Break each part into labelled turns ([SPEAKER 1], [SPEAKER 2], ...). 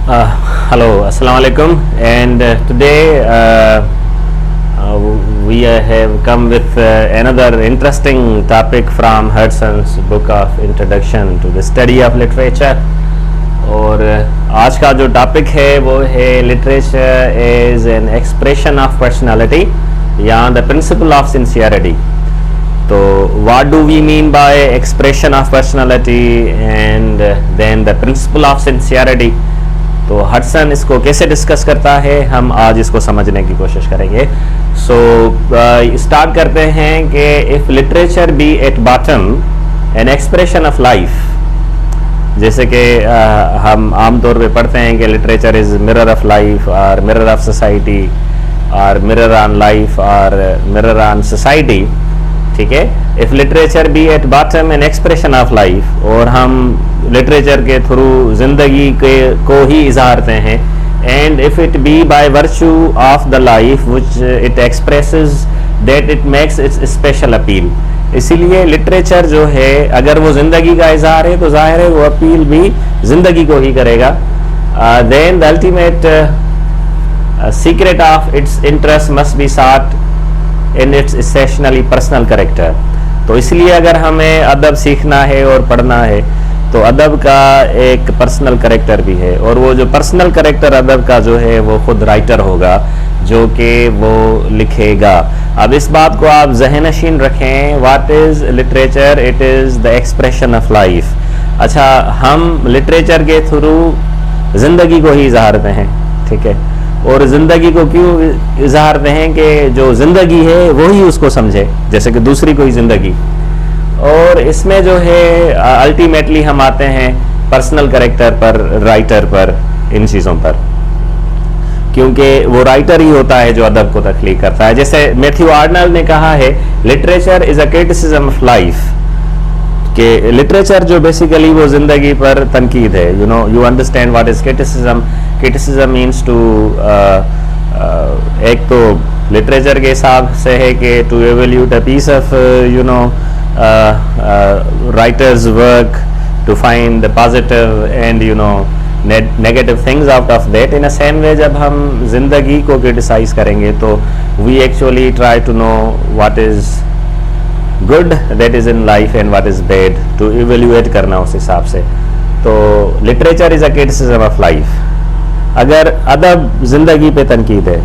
[SPEAKER 1] Hello, Assalamu alaikum, and today we have come with another interesting topic from Hudson's book of Introduction to the Study of Literature. اور آج کا جو topic ہے وہ ہے literature as an expression of personality یا the principle of sincerity. تو what do we mean by expression of personality and then the principle of sincerity. تو ہڈسن اس کو کیسے ڈسکس کرتا ہے ہم آج اس کو سمجھنے کی کوشش کریں گے. سو اسٹارٹ کرتے ہیں کہ if literature be at bottom an expression of life. جیسے کہ ہم عام طور پہ پڑھتے ہیں کہ literature is mirror of life اور مرر آف سوسائٹی اور مرر آن لائف اور مرر آن سوسائٹی. ٹھیک ہے, if literature be at bottom an expression of life, اور ہم لٹریچر کے تھرو زندگی کو ہی اظہارتے ہیں, and if it be by virtue of the life which it expresses that it makes its special appeal. اسی لیے لٹریچر جو ہے اگر وہ زندگی کا اظہار ہے تو ظاہر ہے وہ اپیل بھی زندگی کو ہی کرے گا. Then the ultimate secret of its interest must be sought in its essentially personal character. تو اس لیے اگر ہمیں ادب سیکھنا ہے اور پڑھنا ہے تو ادب کا ایک پرسنل کریکٹر بھی ہے, اور وہ جو پرسنل کریکٹر ادب کا جو ہے وہ خود رائٹر ہوگا جو کہ وہ لکھے گا. اب اس بات کو آپ ذہن نشین رکھیں, what is literature? It is the expression of life. اچھا, ہم لٹریچر کے تھرو زندگی کو ہی اظہارتے ہیں. ٹھیک ہے, اور زندگی کو کیوں اظہارتے ہیں کہ جو زندگی ہے وہی اس کو سمجھے جیسے کہ دوسری کوئی زندگی. اور اس میں جو ہے الٹیمیٹلی ہم آتے ہیں پرسنل کریکٹر پر, رائٹر پر, ان چیزوں پر, کیونکہ وہ رائٹر ہی ہوتا ہے جو ادب کو تخلیق کرتا ہے. جیسے میتھیو آرنلڈ نے کہا ہے literature is a criticism of life, کہ لٹریچر جو بیسیکلی وہ زندگی پر تنقید ہے. You understand what is criticism. Criticism means to, ایک تو لٹریچر کے حساب سے ہے کہ to evaluate a piece of writer's work to find the positive and negative things out of that. In a same way جب ہم زندگی کو criticize کریں گے تو we actually try to know what is good that is in life and what is bad, to evaluate کرنا اس حساب سے. تو literature is a criticism of life. اگر ادب زندگی پہ تنقید ہے,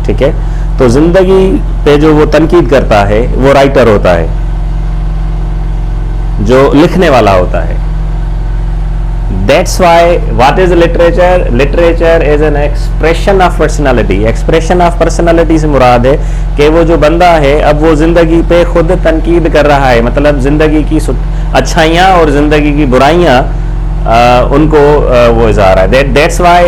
[SPEAKER 1] ٹھیک ہے, تو زندگی پہ جو وہ تنقید کرتا ہے وہ رائٹر ہوتا ہے, جو لکھنے والا ہوتا ہے. That's why what is literature? Literature is an expression of personality. Expression of personality سے مراد ہے کہ وہ جو بندہ ہے اب وہ زندگی پہ خود تنقید کر رہا ہے, مطلب زندگی کی اچھائیاں اور زندگی کی برائیاں ان کو وہ اظہار ہے. That's why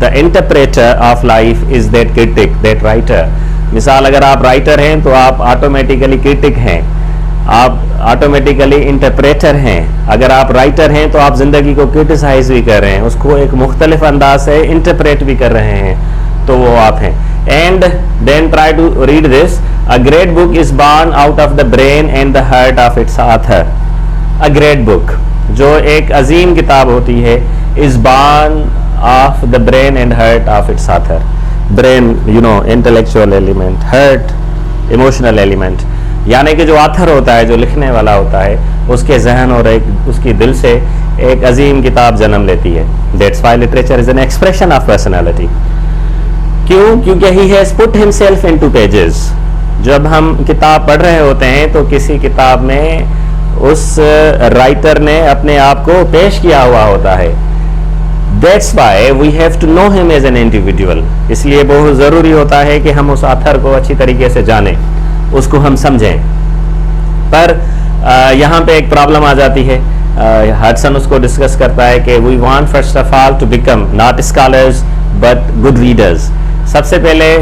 [SPEAKER 1] the interpreter of life is that critic, that writer. مثال اگر آپ رائٹر ہیں تو آپ آٹومیٹیکلی کرٹک ہیں, آپ آٹومیٹیکلی انٹرپریٹر ہیں. اگر آپ رائٹر ہیں تو آپ زندگی کو کرٹیسائز بھی کر رہے ہیں, اس کو ایک مختلف انداز سے انٹرپریٹ بھی کر رہے ہیں, تو وہ آپ ہیں. And then try to read this. A great book is born out of the brain and the heart of its author. A great book جو ایک عظیم کتاب ہوتی ہے is born of the brain and heart of its author. Brain intellectual element, heart emotional element, یعنی کہ جو author ہوتا ہے, جو لکھنے والا ہوتا ہے, اس کے ذہن اور اس کی دل سے ایک عظیم کتاب جنم لیتی ہے. That's why literature is an expression of personality. کیوں؟ کیونکہ he has put himself into pages. جب ہم کتاب پڑھ رہے ہوتے ہیں تو کسی کتاب میں اس رائٹر نے اپنے آپ کو پیش کیا ہوا ہوتا ہے. That's why we have to know him as an individual. اس لیے بہت ضروری ہوتا ہے کہ ہم اس آتھر کو اچھی طریقے سے جانیں, اس کو ہم سمجھیں. پر یہاں پہ ایک پرابلم آ جاتی ہے. ہڈسن اس کو ڈسکس کرتا ہے کہ we want first of all to become not scholars but good readers. سب سے پہلے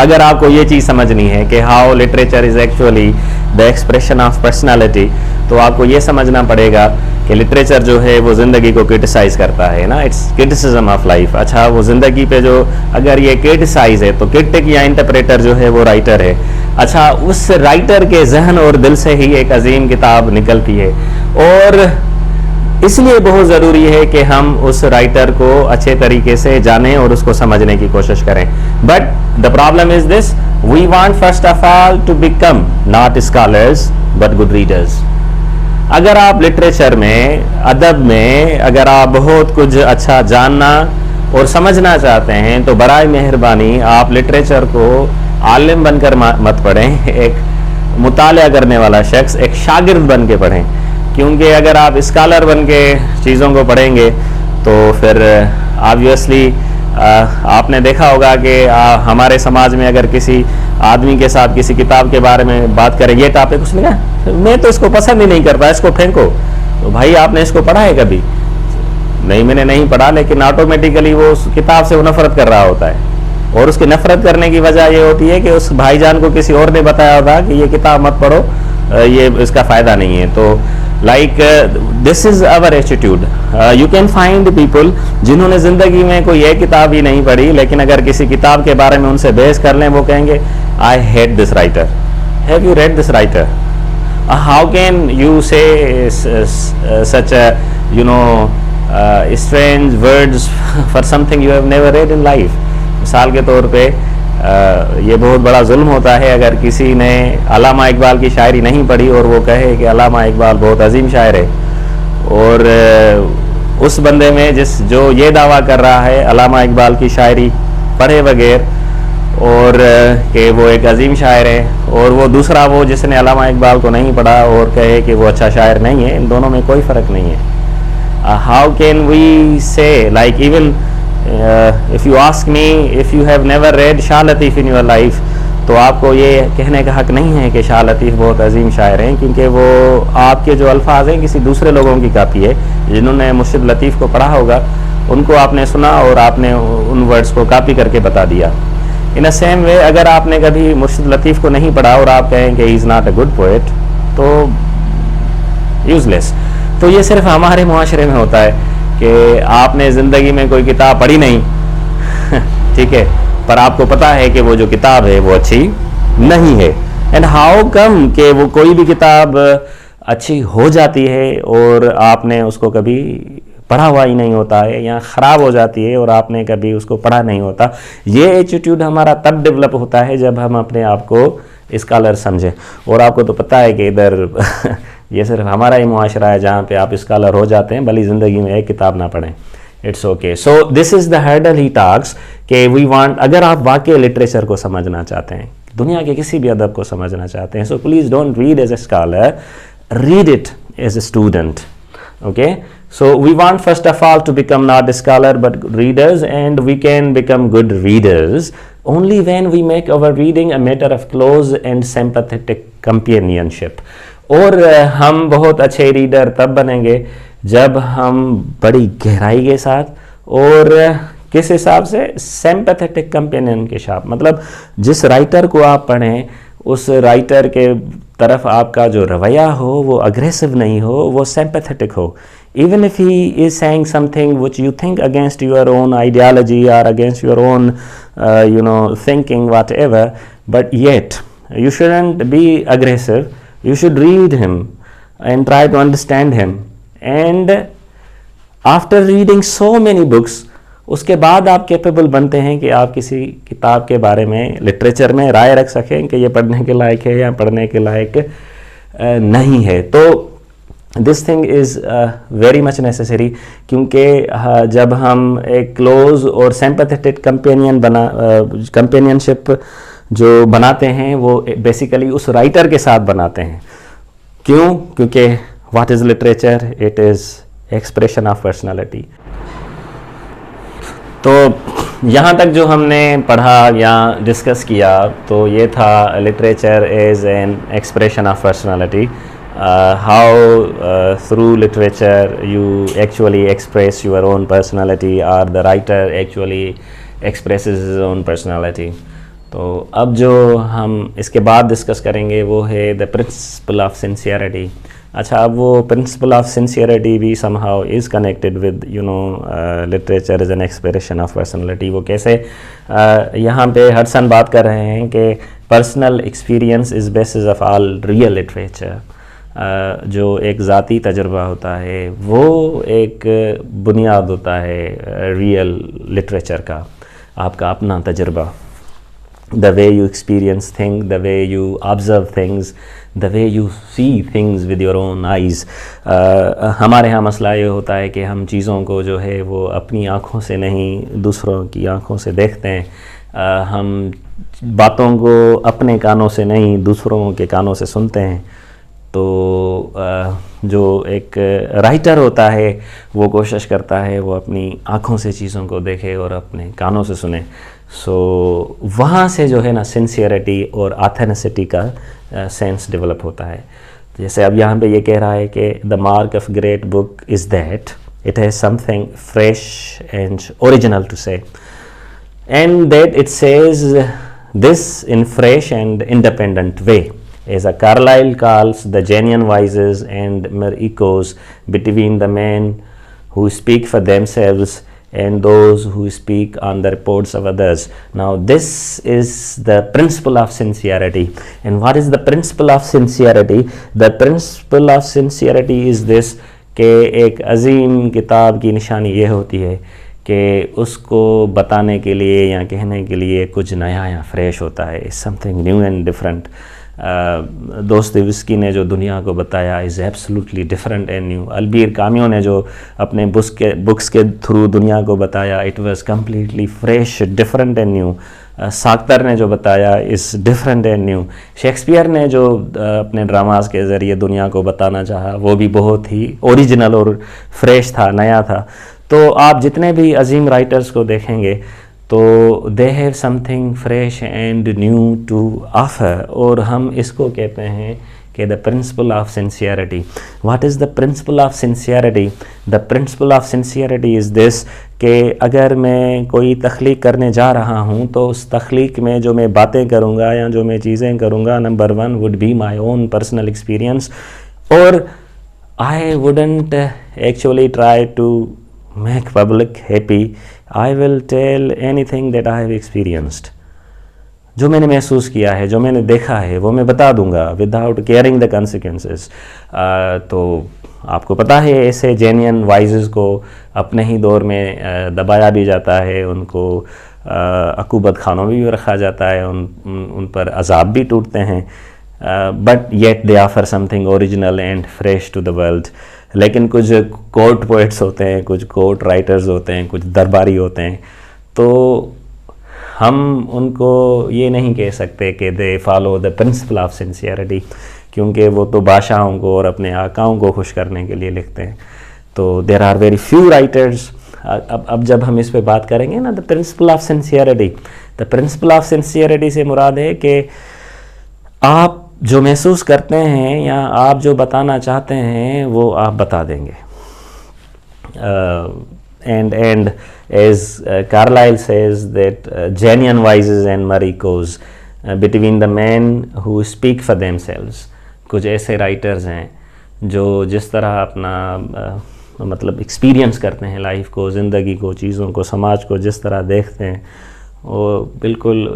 [SPEAKER 1] اگر آپ کو یہ چیز سمجھنی ہے کہ how literature is actually the expression of personality, تو آپ کو یہ سمجھنا پڑے گا کہ لٹریچر جو ہے وہ زندگی کو کرٹیسائز کرتا ہے نا, اٹس کرٹیسزم آف لائف. اچھا, وہ زندگی پہ جو اگر یہ کرٹیسائز ہے تو کرٹک یا انٹرپریٹر جو ہے وہ رائٹر ہے. اچھا, اس رائٹر کے ذہن اور دل سے ہی ایک عظیم کتاب نکلتی ہے, اور اس لیے بہت ضروری ہے کہ ہم اس رائٹر کو اچھے طریقے سے جانیں اور اس کو سمجھنے کی کوشش کریں. But the problem is this, we want first of all to become not scholars but good readers. اگر آپ لٹریچر میں, ادب میں اگر آپ بہت کچھ اچھا جاننا اور سمجھنا چاہتے ہیں تو برائے مہربانی آپ لٹریچر کو عالم بن کر مت پڑھیں, ایک مطالعہ کرنے والا شخص, ایک شاگرد بن کے پڑھیں. کیونکہ اگر آپ اسکالر بن کے چیزوں کو پڑھیں گے تو پھر آبویسلی آپ نے دیکھا ہوگا کہ ہمارے سماج میں اگر کسی آدمی کے ساتھ کسی کتاب کے بارے میں بات کریں, یہ ٹاپک اس نے کہا میں تو اس کو پسند ہی نہیں کرتا, اس کو پھینکو. تو بھائی آپ نے اس کو پڑھا ہے کبھی؟ نہیں, میں نے نہیں پڑھا, لیکن آٹومیٹیکلی وہ اس کتاب سے وہ نفرت کر رہا ہوتا ہے. اور اس کی نفرت کرنے کی وجہ یہ ہوتی ہے کہ اس بھائی جان کو کسی اور نے بتایا ہوتا کہ یہ کتاب مت پڑھو, یہ اس کا فائدہ نہیں ہے. تو like this is our attitude. You can find people جنہوں نے زندگی میں کوئی ایک کتاب ہی نہیں پڑھی, لیکن اگر کسی کتاب کے بارے میں ان سے بحث کر لیں وہ کہیں گے I hate this writer. Have you read this writer? How can you say such a strange words for something you have never read in life? مثال کے طور پہ یہ بہت بڑا ظلم ہوتا ہے اگر کسی نے علامہ اقبال کی شاعری نہیں پڑھی اور وہ کہے کہ علامہ اقبال بہت عظیم شاعر ہے, اور اس بندے میں جو یہ دعویٰ کر رہا ہے علامہ اقبال کی شاعری پڑھے بغیر اور کہ وہ ایک عظیم شاعر ہے, اور وہ دوسرا وہ جس نے علامہ اقبال کو نہیں پڑھا اور کہے کہ وہ اچھا شاعر نہیں ہے, ان دونوں میں کوئی فرق نہیں ہے. How can we say, like even if you ask me if you have never read Shah Latif in your life, تو آپ کو یہ کہنے کا حق نہیں ہے کہ شاہ لطیف بہت عظیم شاعر ہیں, کیونکہ وہ آپ کے جو الفاظ ہیں کسی دوسرے لوگوں کی کاپی ہے. جنہوں نے مرشد لطیف کو پڑھا ہوگا ان کو آپ نے سنا اور آپ نے ان ورڈز کو کاپی کر کے بتا دیا. ان اے سیم وے اگر آپ نے کبھی مرشد لطیف کو نہیں پڑھا اور آپ کہیں کہ he is not a good poet تو یوز لیس. تو یہ صرف ہمارے معاشرے میں ہوتا ہے کہ آپ نے زندگی میں کوئی کتاب پڑھی نہیں ٹھیک ہے, پر آپ کو پتا ہے کہ وہ جو کتاب ہے وہ اچھی نہیں ہے. اینڈ ہاؤ کم کہ وہ کوئی بھی کتاب اچھی ہو جاتی ہے اور آپ نے اس کو کبھی پڑھا ہوا ہی نہیں ہوتا ہے, یا خراب ہو جاتی ہے اور آپ نے کبھی اس کو پڑھا نہیں ہوتا. یہ ایٹیٹیوڈ ہمارا تب ڈیولپ ہوتا ہے جب ہم اپنے آپ کو اسکالر سمجھیں. اور آپ کو تو پتہ ہے کہ ادھر یہ صرف ہمارا ہی معاشرہ ہے جہاں پہ آپ اسکالر ہو جاتے ہیں بھلی زندگی میں ایک کتاب نہ پڑھیں. It's okay. So this is the hurdle he talks کہ وی وانٹ, اگر آپ واقعی لٹریچر کو سمجھنا چاہتے ہیں, دنیا کے کسی بھی ادب کو سمجھنا چاہتے ہیں, so please don't read as a scholar, read it as a student. Okay, so we want first of all to become not a scholar but good readers, and we can become good readers only when we make our reading a matter of close and sympathetic companionship. اور ہم بہت اچھے reader تب بنیں گے جب ہم بڑی گہرائی کے ساتھ اور کس حساب سے سمپیتھیٹک کمپینین کے ساتھ, مطلب جس رائٹر کو آپ پڑھیں اس رائٹر کے طرف آپ کا جو رویہ ہو وہ اگریسو نہیں ہو, وہ sympathetic who. Even if he is saying something which you think against your own ideology or against your own thinking, whatever, but yet you shouldn't be aggressive. You should read him and try to understand him. And after reading so many books, اس کے بعد آپ capable بنتے ہیں کہ آپ کسی کتاب کے بارے میں لٹریچر میں رائے رکھ سکیں کہ یہ پڑھنے کے لائق ہے یا پڑھنے کے لائق نہیں ہے. تو this thing is very much necessary, کیونکہ جب ہم ایک کلوز اور سمپیتھیٹک کمپینین شپ جو بناتے ہیں وہ بیسیکلی اس رائٹر کے ساتھ بناتے ہیں. کیوں؟ کیونکہ what is literature? It is expression of personality. تو یہاں تک جو ہم نے پڑھا یا ڈسکس کیا تو یہ تھا literature as an expression of personality. How through literature you actually express your own personality or the writer actually expresses his own personality. تو اب جو ہم اس کے بعد ڈسکس کریں گے وہ ہے the principle of sincerity. اچھا, اب وہ principle of sincerity بھی somehow is connected with literature as an expression of personality. وہ کیسے؟ یہاں پہ ہڈسن بات کر رہے ہیں کہ personal experience is basis of all real literature. جو ایک ذاتی تجربہ ہوتا ہے وہ ایک بنیاد ہوتا ہے ریئل لٹریچر کا، آپ کا اپنا تجربہ. The way you experience things, the way you observe things, the way you see things with your own eyes. ہمارے ہاں مسئلہ یہ ہوتا ہے کہ ہم چیزوں کو جو ہے وہ اپنی آنکھوں سے نہیں دوسروں کی آنکھوں سے دیکھتے ہیں. ہم باتوں کو اپنے کانوں سے نہیں دوسروں کے کانوں سے سنتے ہیں. تو جو ایک رائٹر ہوتا ہے وہ کوشش کرتا ہے وہ اپنی آنکھوں سے چیزوں کو دیکھے اور اپنے کانوں سے سنے. سو وہاں سے جو ہے نا سنسیئرٹی اور آتھینسٹی کا سینس ڈیولپ ہوتا ہے. جیسے اب یہاں پہ یہ کہہ رہا ہے کہ the mark of great book is that it has something fresh and original to say, and that it says this in fresh and independent way. As a Carlyle calls the genuine vices and mere echoes between the men who speak for themselves and those who speak on the reports of others. Now this is the principle of sincerity. And what is the principle of sincerity? The principle of sincerity is this کہ ایک عظیم کتاب کی نشانی یہ ہوتی ہے کہ اس کو بتانے کے لیے یا کہنے کے لیے کچھ نیا یا فریش ہوتا ہے. something new and different. دوستویسکی نے جو دنیا کو بتایا is absolutely different and new. Albert Camus نے جو اپنے بکس کے تھرو دنیا کو بتایا it was completely fresh different and new. Sartre نے جو بتایا is different and new. Shakespeare نے جو اپنے ڈراماز کے ذریعے دنیا کو بتانا چاہا وہ بھی بہت ہی اوریجنل اور فریش تھا، نیا تھا. تو آپ جتنے بھی عظیم رائٹرز کو دیکھیں گے تو they have something fresh and new to offer, اور ہم اس کو کہتے ہیں کہ the principle of sincerity. What is the principle of sincerity? The principle of sincerity is this کہ اگر میں کوئی تخلیق کرنے جا رہا ہوں تو اس تخلیق میں جو میں باتیں کروں گا یا جو میں چیزیں کروں گا، number 1 would be my own personal experience, اور I wouldn't actually try to make public happy. I will tell anything that I have experienced. جو میں نے محسوس کیا ہے، جو میں نے دیکھا ہے وہ میں بتا دوں گا without caring the consequences. تو آپ کو پتہ ہے ایسے جینین وائزز کو اپنے ہی دور میں دبایا بھی جاتا ہے، ان کو عقوبت خانوں میں بھی رکھا جاتا ہے، ان پر عذاب بھی ٹوٹتے ہیں. But yet they offer something original and fresh to the world. لیکن کچھ کورٹ پوئٹس ہوتے ہیں، کچھ کورٹ رائٹرز ہوتے ہیں، کچھ درباری ہوتے ہیں، تو ہم ان کو یہ نہیں کہہ سکتے کہ they follow the principle of sincerity, کیونکہ وہ تو بادشاہوں کو اور اپنے آقاؤں کو خوش کرنے کے لیے لکھتے ہیں. تو there are very few writers. اب جب ہم اس پہ بات کریں گے نا the principle of sincerity, the principle of sincerity سے مراد ہے کہ آپ جو محسوس کرتے ہیں یا آپ جو بتانا چاہتے ہیں وہ آپ بتا دیں گے. And as Carlyle says that genuine vices and mere echoes between the men who speak for themselves. کچھ ایسے رائٹرز ہیں جو جس طرح اپنا مطلب ایکسپیرینس کرتے ہیں لائف کو، زندگی کو، چیزوں کو، سماج کو جس طرح دیکھتے ہیں وہ بالکل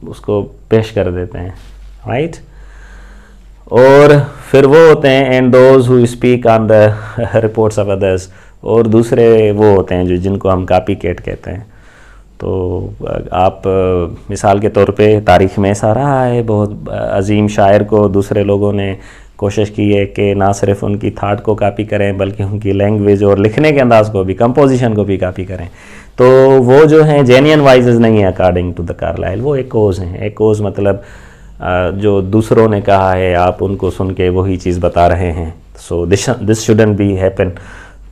[SPEAKER 1] اس کو پیش کر دیتے ہیں، رائٹ. اور پھر وہ ہوتے ہیں and those who speak on the reports of others, اور دوسرے وہ ہوتے ہیں جن کو ہم کاپی کیٹ کہتے ہیں. تو آپ مثال کے طور پہ تاریخ میں ایسا رہا ہے، بہت عظیم شاعر کو دوسرے لوگوں نے کوشش کی ہے کہ نہ صرف ان کی تھاٹ کو کاپی کریں بلکہ ان کی لینگویج اور لکھنے کے انداز کو بھی، کمپوزیشن کو بھی کاپی کریں. تو وہ جو ہیں جینین وائزز نہیں ہیں اکارڈنگ ٹو دا کارلائل، وہ ایکوز ہیں. ایکوز مطلب جو دوسروں نے کہا ہے آپ ان کو سن کے وہی چیز بتا رہے ہیں. So this shouldn't be happen.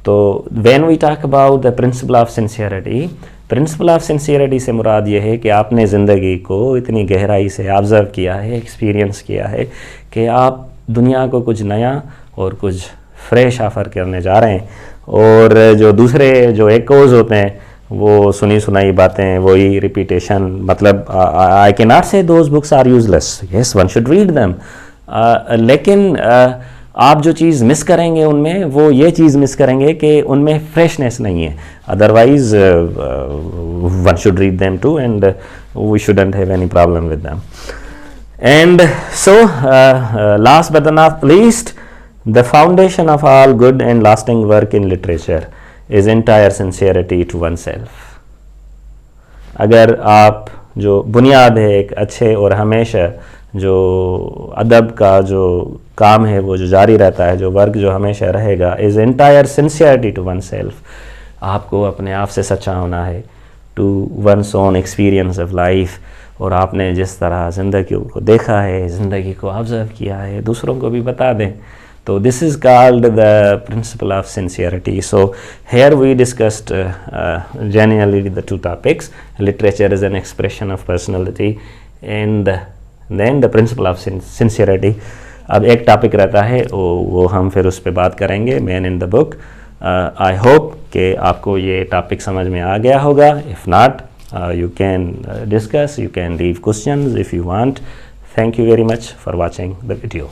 [SPEAKER 1] تو when we talk about the principle of sincerity, principle of sincerity سے مراد یہ ہے کہ آپ نے زندگی کو اتنی گہرائی سے آبزرو کیا ہے، ایکسپیرینس کیا ہے کہ آپ دنیا کو کچھ نیا اور کچھ فریش آفر کرنے جا رہے ہیں. اور جو دوسرے جو ایکوز ہوتے ہیں وہ سنی سنائی باتیں، وہی ریپیٹیشن. مطلب آئی کی not say those books are useless, yes one should read them, لیکن آپ جو چیز مس کریں گے ان میں وہ یہ چیز مس کریں گے کہ ان میں فریشنیس نہیں ہے. Otherwise one should read them too and we shouldn't have any problem with them. And so, last but not least, the foundation of all good and lasting work in literature is entire sincerity to oneself. اگر آپ جو بنیاد ہے ایک اچھے اور ہمیشہ جو ادب کا جو کام ہے وہ جو جاری رہتا ہے, جو ورک جو ہمیشہ رہے گا, is entire sincerity to oneself. آپ کو اپنے آپ سے سچا ہونا ہے, to one's own experience of life, اور آپ نے جس طرح زندگی کو دیکھا ہے, زندگی کو آبزرو کیا ہے, دوسروں کو بھی بتا دیں. So this is called the principle of sincerity. So here we discussed generally the two topics. Literature is an expression of personality, and then the principle of sincerity. اب ایک ٹاپک رہتا ہے وہ ہم پھر اس پہ بات کریں گے, مین ان دا بک. آئی ہوپ کہ آپ کو یہ ٹاپک سمجھ میں آ گیا ہوگا. If not, you can discuss, you can leave questions if you want. Thank you very much for watching the video.